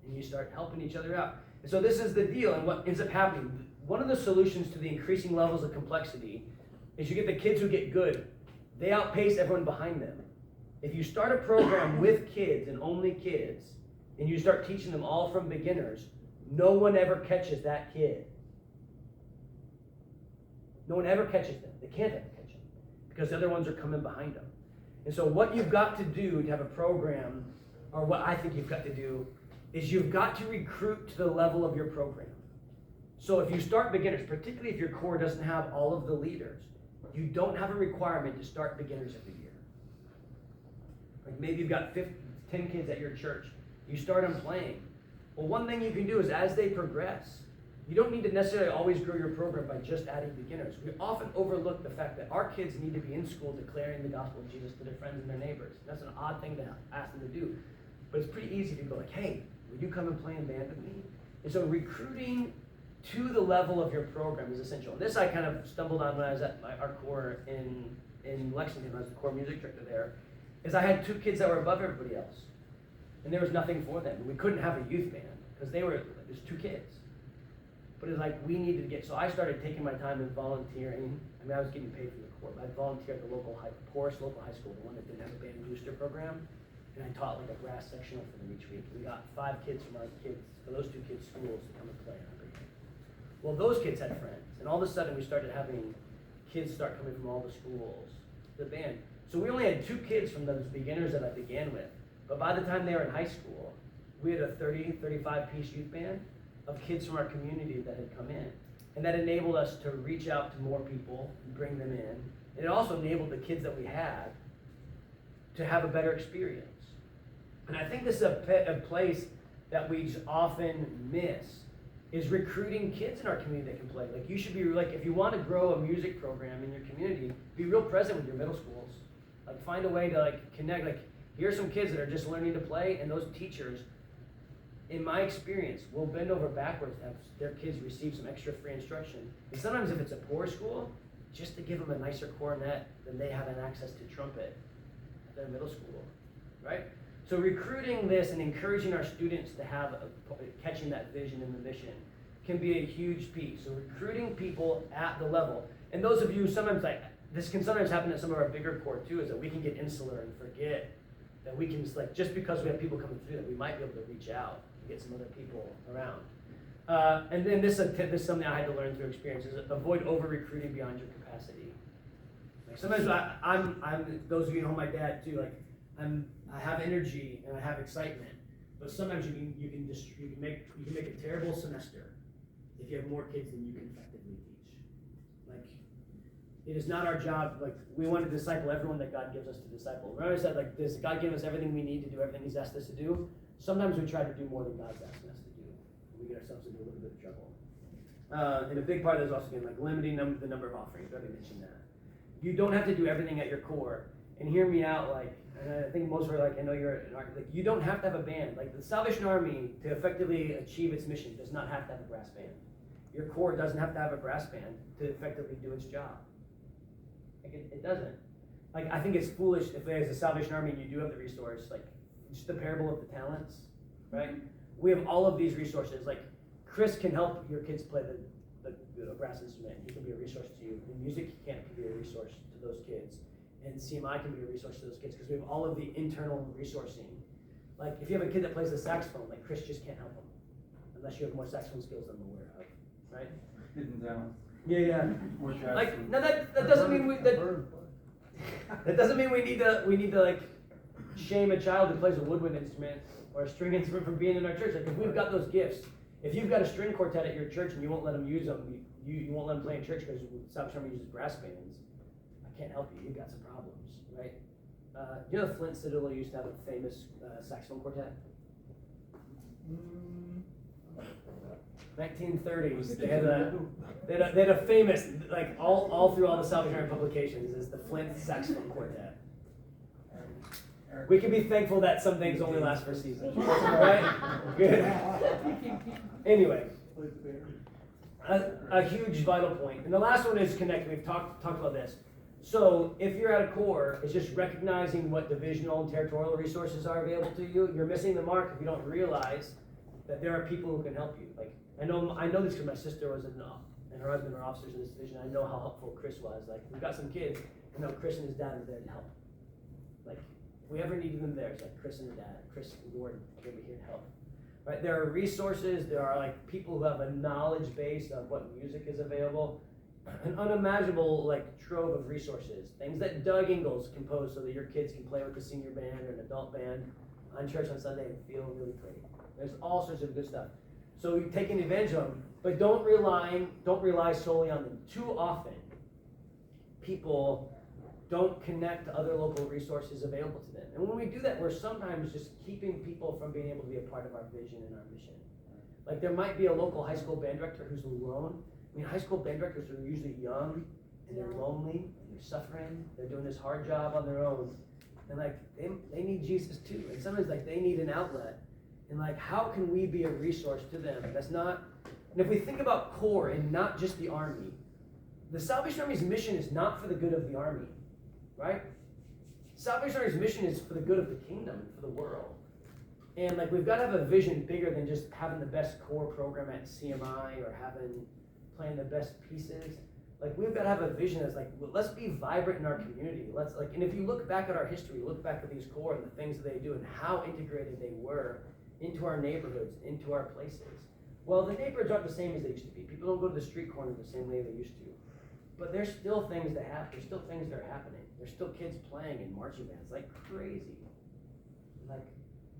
And you start helping each other out. And so this is the deal, and what ends up happening, one of the solutions to the increasing levels of complexity is you get the kids who get good, they outpace everyone behind them. If you start a program with kids and only kids, and you start teaching them all from beginners, no one ever catches that kid. No one ever catches them. They can't ever catch them because the other ones are coming behind them. And so what you've got to do to have a program, or what I think you've got to do, is you've got to recruit to the level of your program. So if you start beginners, particularly if your core doesn't have all of the leaders, you don't have a requirement to start beginners every year. Like maybe you've got 10 kids at your church. You start them playing. Well, one thing you can do is as they progress, you don't need to necessarily always grow your program by just adding beginners. We often overlook the fact that our kids need to be in school declaring the gospel of Jesus to their friends and their neighbors. That's an odd thing to ask them to do. But it's pretty easy to go like, hey, will you come and play in band with me? And so recruiting to the level of your program is essential. And this I kind of stumbled on when I was at our core in Lexington. I was the core music director there. Is I had 2 kids that were above everybody else. And there was nothing for them. We couldn't have a youth band because there's 2 kids. But it's like we needed to get, so I started taking my time and volunteering. I mean, I was getting paid from the core, but I volunteered at the poorest local high school, the one that didn't have a band booster program. And I taught like a brass sectional for them each week. We got 5 kids from those 2 kids' schools to come and play in our band. Well, those kids had friends. And all of a sudden we started having kids start coming from all the schools to the band. So we only had 2 kids from those beginners that I began with. But by the time they were in high school, we had a 35 piece youth band of kids from our community that had come in. And that enabled us to reach out to more people and bring them in. And it also enabled the kids that we had to have a better experience. And I think this is a place that we just often miss, is recruiting kids in our community that can play. Like you should be, like if you want to grow a music program in your community, be real present with your middle schools. Like find a way to like connect, like here's some kids that are just learning to play, and those teachers, in my experience, will bend over backwards to have their kids receive some extra free instruction. And sometimes if it's a poor school, just to give them a nicer cornet than they have an access to trumpet at their middle school, right? So recruiting this and encouraging our students to have catching that vision and the mission can be a huge piece. So recruiting people at the level. And those of you, sometimes like, this can sometimes happen at some of our bigger core too, is that we can get insular and forget that we can, like, just because we have people coming through that we might be able to reach out and get some other people around. And then this is something I had to learn through experience, is avoid over-recruiting beyond your capacity. Like sometimes I'm those of you who know my dad too, like I have energy and I have excitement, but sometimes you can make a terrible semester if you have more kids than you can effectively teach. Like it is not our job. Like we want to disciple everyone that God gives us to disciple. Remember I said like this: God gave us everything we need to do everything He's asked us to do. Sometimes we try to do more than God's asking us to do. We get ourselves into a little bit of trouble. And a big part of that is also again like limiting the number of offerings. I already mentioned that. You don't have to do everything at your core. And hear me out, like, and I think most are like, I know you're an artist, like, you don't have to have a band. Like, the Salvation Army, to effectively achieve its mission, does not have to have a brass band. Your core doesn't have to have a brass band to effectively do its job. Like, it doesn't. Like, I think it's foolish if there's a Salvation Army and you do have the resource, like, just the parable of the talents, right? We have all of these resources. Like, Chris can help your kids play the brass instrument. He can be a resource to you. In music camp can be a resource to those kids. And CMI can be a resource to those kids because we have all of the internal resourcing. Like if you have a kid that plays the saxophone, like Chris just can't help him unless you have more saxophone skills than I'm aware of, right? Hidden talent. Yeah. Like no, that doesn't mean that doesn't mean we need to like shame a child who plays a woodwind instrument or a string instrument from being in our church. Like if we've got those gifts, if you've got a string quartet at your church and you won't let them use them, you won't let them play in church because Salvation Army uses brass bands. Can't help you. You've got some problems, right? You know, Flint Citadel used to have a famous saxophone quartet. 1930s. They had a famous, like all through all the Salvation Army publications, is the Flint saxophone quartet. We can be thankful that some things only last for a season, right? Good. Anyway. a huge vital point. And the last one is connect. We've talked about this. So if you're at a core, it's just recognizing what divisional and territorial resources are available to you. You're missing the mark if you don't realize that there are people who can help you. Like I know this because my sister was and her husband are officers in this division. I know how helpful Chris was. Like we've got some kids, I know Chris and his dad are there to help. Like if we ever needed them there, it's like Chris and the dad, Chris and Gordon, they'll be here to help. Right? There are resources, there are like people who have a knowledge base of what music is available. An unimaginable like trove of resources. Things that Doug Ingalls composed so that your kids can play with the senior band or an adult band on church on Sunday and feel really great. There's all sorts of good stuff. So you're taking advantage of them, but don't rely solely on them. Too often, people don't connect to other local resources available to them. And when we do that, we're sometimes just keeping people from being able to be a part of our vision and our mission. Like there might be a local high school band director who's alone. I mean, high school band directors are usually young, and they're lonely, and they're suffering, they're doing this hard job on their own, and like, they need Jesus too, and sometimes like, they need an outlet, and like, how can we be a resource to them? That's not, and if we think about core and not just the Army, the Salvation Army's mission is not for the good of the Army, right? Salvation Army's mission is for the good of the kingdom, for the world. And like, we've got to have a vision bigger than just having the best core program at CMI or playing the best pieces. Like we've got to have a vision that's like, well, let's be vibrant in our community. Let's like, and if you look back at our history, look back at these core and the things that they do and how integrated they were into our neighborhoods, into our places. Well, the neighborhoods aren't the same as they used to be. People don't go to the street corner the same way they used to. But there's still things that happen. There's still things that are happening. There's still kids playing in marching bands like crazy. Like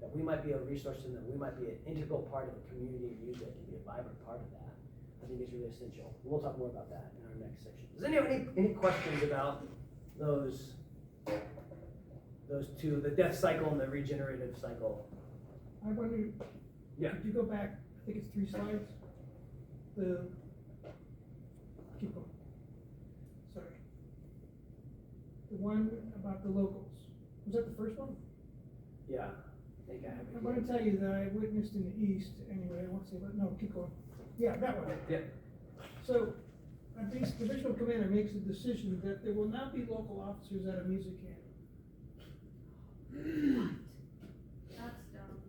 that we might be a resource to them. We might be an integral part of a community of music and be a vibrant part of that. I think it's really essential. We'll talk more about that in our next section. Does anyone have any questions about those two, the death cycle and the regenerative cycle? I wonder, Yeah. could you go back, I think it's 3 slides? Keep going. Sorry. The one about the locals. Was that the first one? Yeah. I think I have it. I'm going to tell you that I witnessed in the East, anyway, I won't say, but no, keep going. Yeah, that one. Yeah. So, a divisional commander makes a decision that there will not be local officers at a music camp. That's dumb.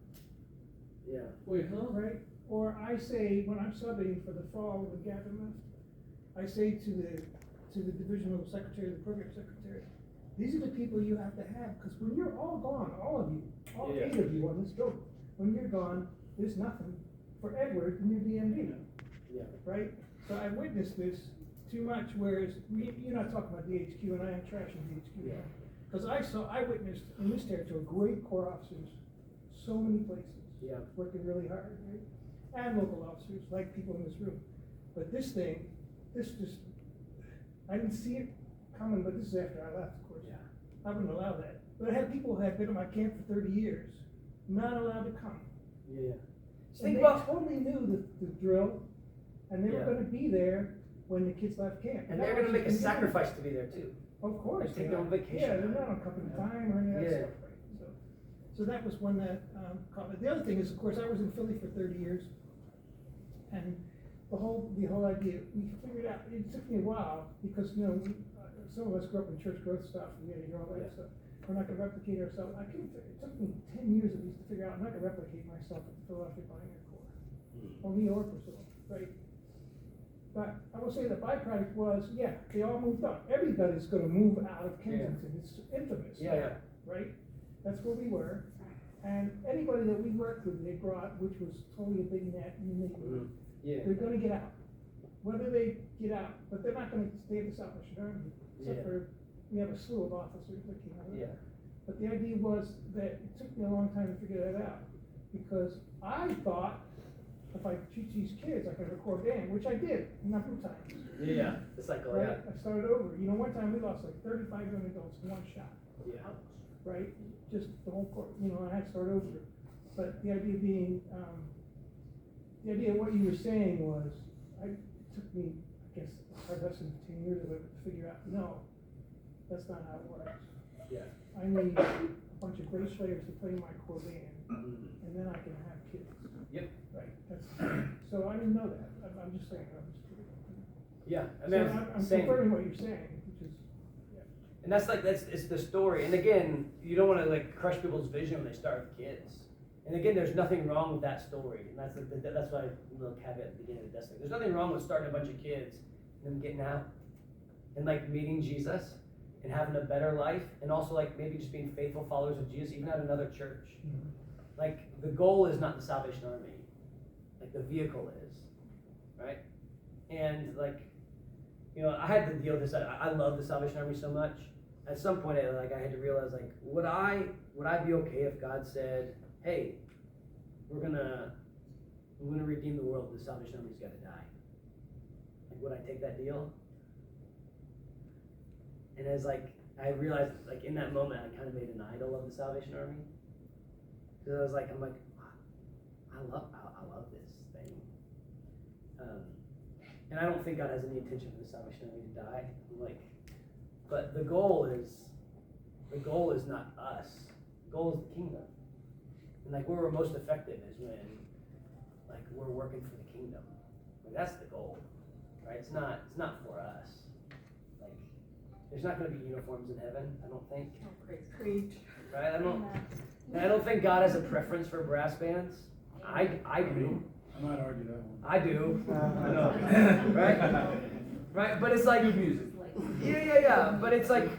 Yeah. Wait, huh? Right? Or I say, when I'm subbing for the fall with Gavin left, I say to the divisional secretary, the program secretary, these are the people you have to have, because when you're all gone, all of you, all 8 of you on this building, when you're gone, there's nothing for Edward and your DMD. Yeah. Right? So I witnessed this too much, whereas you're not talking about DHQ, and I am trashing DHQ. Yeah. Because I witnessed in this territory great corps officers, so many places, working really hard, right? And local officers, like people in this room. But this just, I didn't see it coming, but this is after I left, of course. Yeah. I wouldn't allow that. But I had people who had been at my camp for 30 years, not allowed to come. Yeah. And they totally knew the drill, and they were Yeah. going to be there when the kids left camp. And they're going to make a sacrifice to be there too. Of course. Like take their own vacation. Yeah, they're not on company time or any of that Yeah. stuff, right? So that was one that caught me. The other thing is, of course, I was in Philly for 30 years, and the whole idea, we figured out, it took me a while, because, you know, some of us grew up in church growth stuff, and we had to hear all that stuff. We're not going to replicate ourselves. It took me 10 years at least to figure out I'm not going to replicate myself at the Philadelphia Pioneer Corps, or New York or so, right? But I will say the byproduct was, yeah, they all moved up. Everybody's going to move out of Kensington. It's infamous. Yeah. Right? That's where we were. And anybody that we worked with, they brought, which was totally a big net in the neighborhood, they're going to get out. Whether they get out, but they're not going to stay at the South Russian Army, except for we have a slew of officers that came out of there. But the idea was that it took me a long time to figure that out, because I thought if I teach these kids, I can record band, which I did a number of times. Yeah. The cycle. Right? I started over. You know, one time we lost like 35 young adults in one shot. Yeah. Right? Just the whole court, you know, I had to start over. But the idea being, the idea of what you were saying was, it took me, I guess, less than 10 years of it to figure out, no, that's not how it works. Yeah. I need a bunch of bass players to play my core band, and then I can have kids. Yep. Right. So I didn't know that. I'm just saying. Yeah, I So mean, I'm same. confirming what you're saying, which is, And it's the story. And again, you don't want to like crush people's vision when they start with kids. And again, there's nothing wrong with that story. And that's why a little caveat at the beginning of the desk. There's nothing wrong with starting a bunch of kids and them getting out and like meeting Jesus and having a better life, and also like maybe just being faithful followers of Jesus, even at another church. Like the goal is not the Salvation Army, like the vehicle is, right? And like, you know, I had to deal with this. I love the Salvation Army so much. At some point, I had to realize, like, would I be okay if God said, "Hey, we're gonna redeem the world, but the Salvation Army's got to die"? Like, would I take that deal? And as like I realized, like in that moment, I kind of made an idol of the Salvation Army, because I was like, I love this thing, and I don't think God has any intention for the Salvation Army to die. I'm like, but the goal is not us. The goal is the kingdom, and like where we're most effective is when like we're working for the kingdom. Like that's the goal, right? It's not for us. Like there's not going to be uniforms in heaven, I don't think. Oh, preach. Right? I don't think God has a preference for brass bands. I do. I might argue that one. I do. I know. Right? Right? But it's like Good music. yeah. But it's like,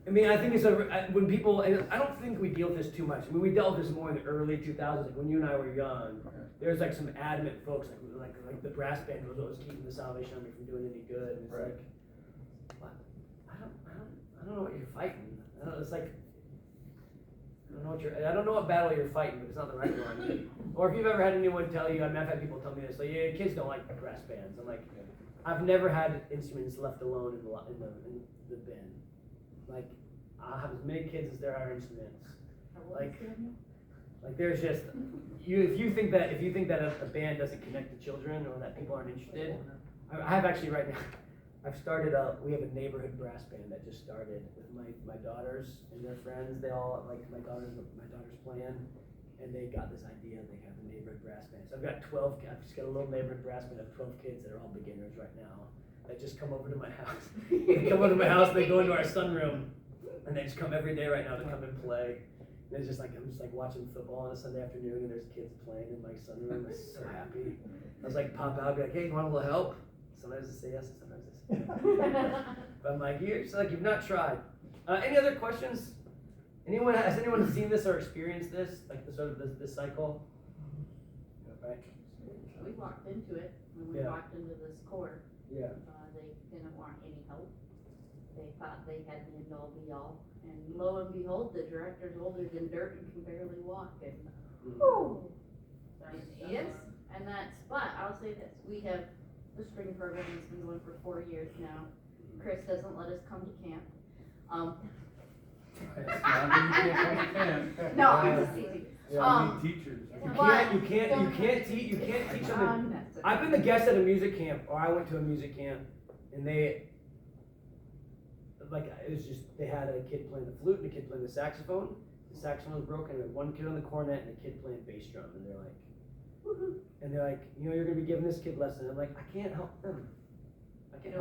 I mean, I think it's when people, and I don't think we deal with this too much. I mean, we dealt with this more in the early 2000s, like when you and I were young. There's like some adamant folks, like the brass band was always keeping the Salvation Army from doing any good. And it's like, what? I don't know what you're fighting. It's like, I don't know what battle you're fighting, but it's not the right one. Or if you've ever had anyone tell you, I mean, I've had people tell me this, like, yeah, kids don't like brass bands. I'm like, I've never had instruments left alone in the bin. Like, I'll have as many kids as there are instruments. Like there's just if you think that a band doesn't connect to children or that people aren't interested, I have actually right now. We have a neighborhood brass band that just started with my daughters and their friends. They all like my daughter's playing, and they got this idea. They have a neighborhood brass band. So I've just got a little neighborhood brass band of 12 kids that are all beginners right now. That just come over to my house. They come over to my house. They go into our sunroom, and they just come every day right now to come and play. And it's just like I'm just like watching football on a Sunday afternoon, and there's kids playing in my sunroom. I'm so happy. I was like pop out, be like, hey, you want a little help? Sometimes I say yes, and sometimes I say no. But I'm like, you've not tried. Any other questions? Has anyone seen this or experienced this, like the sort of this cycle? Right. We walked into it when we walked into this court. Yeah. They didn't want any help. They thought they had the end all be all. And lo and behold, the director's older than dirt and can barely walk. And yes, and but I'll say this, we have the spring program that's been going for 4 years now. Chris doesn't let us come to camp. It's not that you can't come to camp. No, I'm just teasing. Yeah, we need teachers. You can't teach them. I've been the guest at a music camp, or I went to a music camp, and they had a kid playing the flute and a kid playing the saxophone. The saxophone was broken, and one kid on the cornet and a kid playing bass drum, and they're like, woohoo. And they're like, you're gonna be giving this kid lessons. I'm like, I can't help them. I can't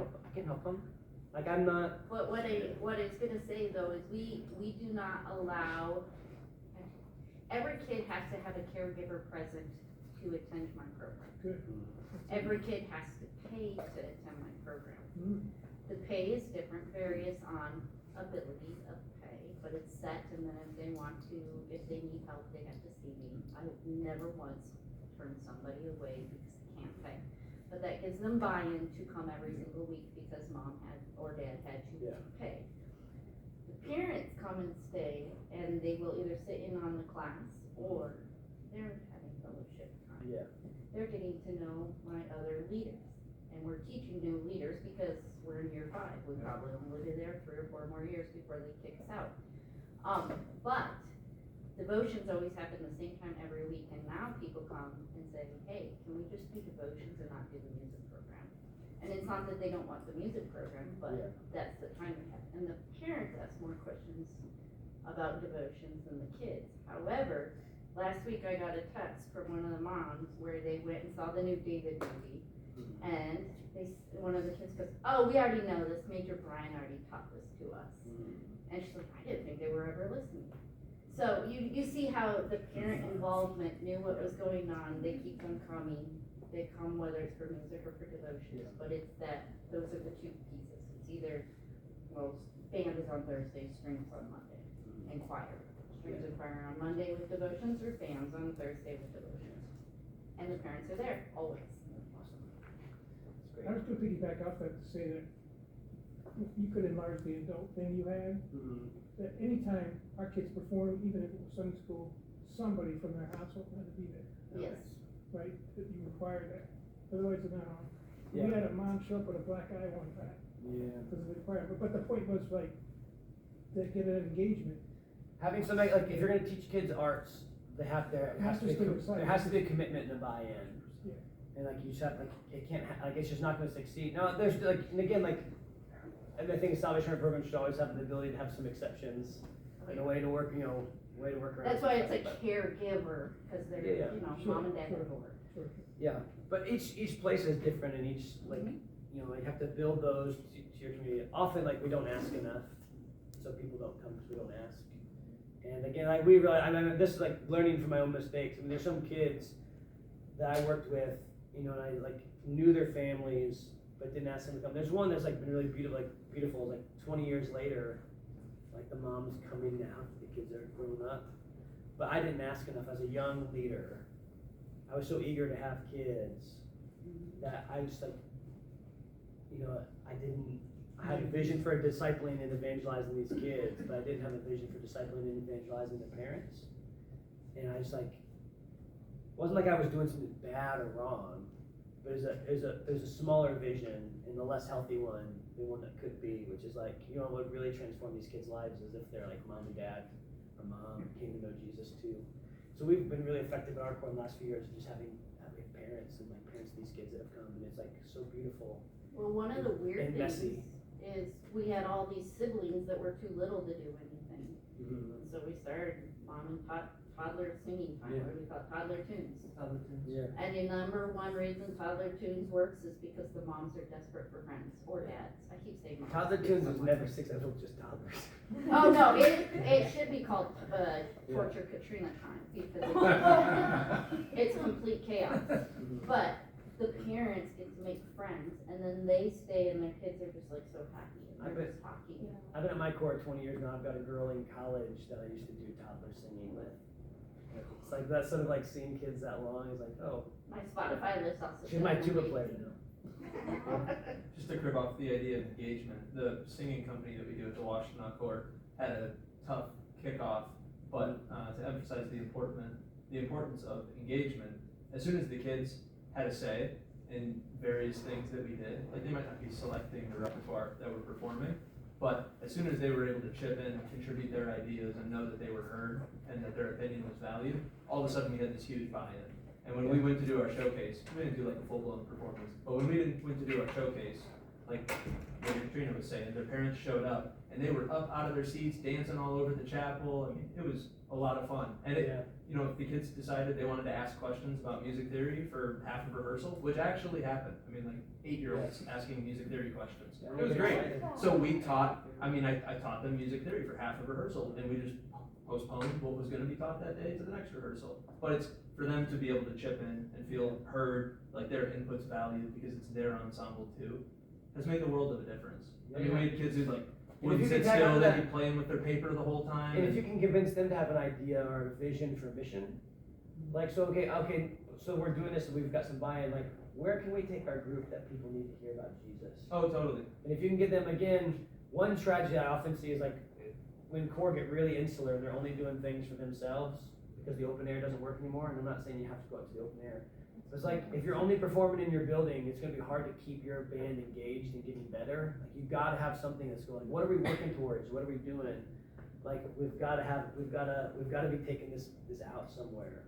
help them. Like I'm not. What it's gonna say though is we do not allow. Every kid has to have a caregiver present to attend my program. Good. Every kid has to pay to attend my program. The pay is different, varies on ability of pay, but it's set, and then if they need help, they have to see me. I have never once turned somebody away because they can't pay. But that gives them buy-in to come every single week because mom had or dad had to pay. The parents come and stay, and they will either sit in on the class or they're having fellowship time. Yeah. They're getting to know my other leaders. And we're teaching new leaders because we're in year 5. We probably only be there 3 or 4 more years before they kick us out. But devotions always happen the same time every week, and now people come and say, hey, can we just do devotions and not do the music program? And it's not that they don't want the music program, but that's the time we have. And the parents ask more questions about devotions than the kids. However, last week I got a text from one of the moms where they went and saw the new David movie. And one of the kids goes, "Oh, we already know this, Major Brian already taught this to us." And she's like, "I didn't think they were ever listening." So you see how the parent involvement knew what was going on, they keep them coming, they come whether it's for music or for devotions, but it's that, those are the two pieces. It's either, well, band is on Thursday, strings on Monday, and choir. Strings and choir on Monday with devotions, or bands on Thursday with devotions. And the parents are there, always. I was gonna piggyback off that to say that if you could enlarge the adult thing you had, that anytime our kids perform, even if it was Sunday school, somebody from their household had to be there, Yes. right? That you require that, otherwise they're not on. We Yeah. had a mom show up with a black eye one time, Yeah. because of the requirement, but the point was like, to get an engagement. Having somebody, like, if you're gonna teach kids arts, there has Not to be, just the recital. there has to be a commitment and a buy-in. Yeah. And like, you just have, like, it can't, like, it's just not gonna succeed. Now, there's like, and again, like, and I think Salvation Army programs should always have the ability to have some exceptions, and a way to work, way to work around. That's why it's a stuff, caregiver, cause they're, Yeah. Sure, mom and dad sure. are bored. Sure. Yeah, but each place is different, and each, like, you have to build those to your community. Often, like, we don't ask enough, so people don't come because we don't ask. And again, like, we really, I mean, this is like learning from my own mistakes. I mean, there's some kids that I worked with, and I like knew their families, but didn't ask them to come. There's one that's like been really beautiful, like 20 years later, like the mom's coming now, the kids are grown up. But I didn't ask enough as a young leader. I was so eager to have kids that I just like, I had a vision for discipling and evangelizing these kids, but I didn't have a vision for discipling and evangelizing the parents. And I just like, it wasn't like I was doing something bad or wrong, but it was a smaller vision and the less healthy one, the one that could be, which is like, what would really transform these kids' lives is if they're like mom and dad, or mom came to know Jesus too. So we've been really effective at our core in the last few years, just having parents and like parents of these kids that have come, and it's like so beautiful. Well, one of the weird And things messy. is we had all these siblings that were too little to do anything. So we started mom and toddler singing time, Yeah. or we call it toddler tunes. Yeah. And the number one reason toddler tunes works is because the moms are desperate for friends, or dads. I keep saying moms. Toddler tunes was never successful, just toddlers. Oh, no, it should be called, Torture Katrina time, because it's complete chaos. But the parents get to make friends, and then they stay, and their kids are just like so happy, and they're just talking. I've been at my core 20 years now. I've got a girl in college that I used to do toddler singing with. It's like that's sort of like seeing kids that long. It's like, oh, My Spotify list also. she's my tuba player now. Just to crib off the idea of engagement, the singing company that we do at the Washington Court had a tough kickoff, but to emphasize the importance of engagement, as soon as the kids had a say in various things that we did, like they might not be selecting the repertoire that we're performing, but as soon as they were able to chip in and contribute their ideas and know that they were heard and that their opinion was valued, all of a sudden we had this huge buy-in. And when we went to do our showcase, we didn't do like a full-blown performance, but when we went to do our showcase, like what Katrina was saying, their parents showed up and they were up out of their seats, dancing all over the chapel. I mean, it was a lot of fun. And it, if the kids decided they wanted to ask questions about music theory for half of rehearsal, which actually happened. I mean, like 8-year-olds asking music theory questions. It was great. So we taught, I taught them music theory for half of rehearsal, and we just postponed what was gonna be taught that day to the next rehearsal. But it's for them to be able to chip in and feel heard, like their input's valued because it's their ensemble too, has made the world of a difference. I mean, we had kids who like wouldn't sit still, they'd be playing with their paper the whole time. And if you can convince them to have an idea or a vision for mission, like, so, okay, so we're doing this and we've got some buy-in, like, where can we take our group that people need to hear about Jesus? Oh, totally. And if you can get them, again, one tragedy I often see is like, when core get really insular and they're only doing things for themselves because the open air doesn't work anymore, and I'm not saying you have to go out to the open air. It's like, if you're only performing in your building, it's gonna be hard to keep your band engaged and getting better. Like, you've gotta have something that's going, what are we working towards? What are we doing? Like, we've gotta be taking this out somewhere.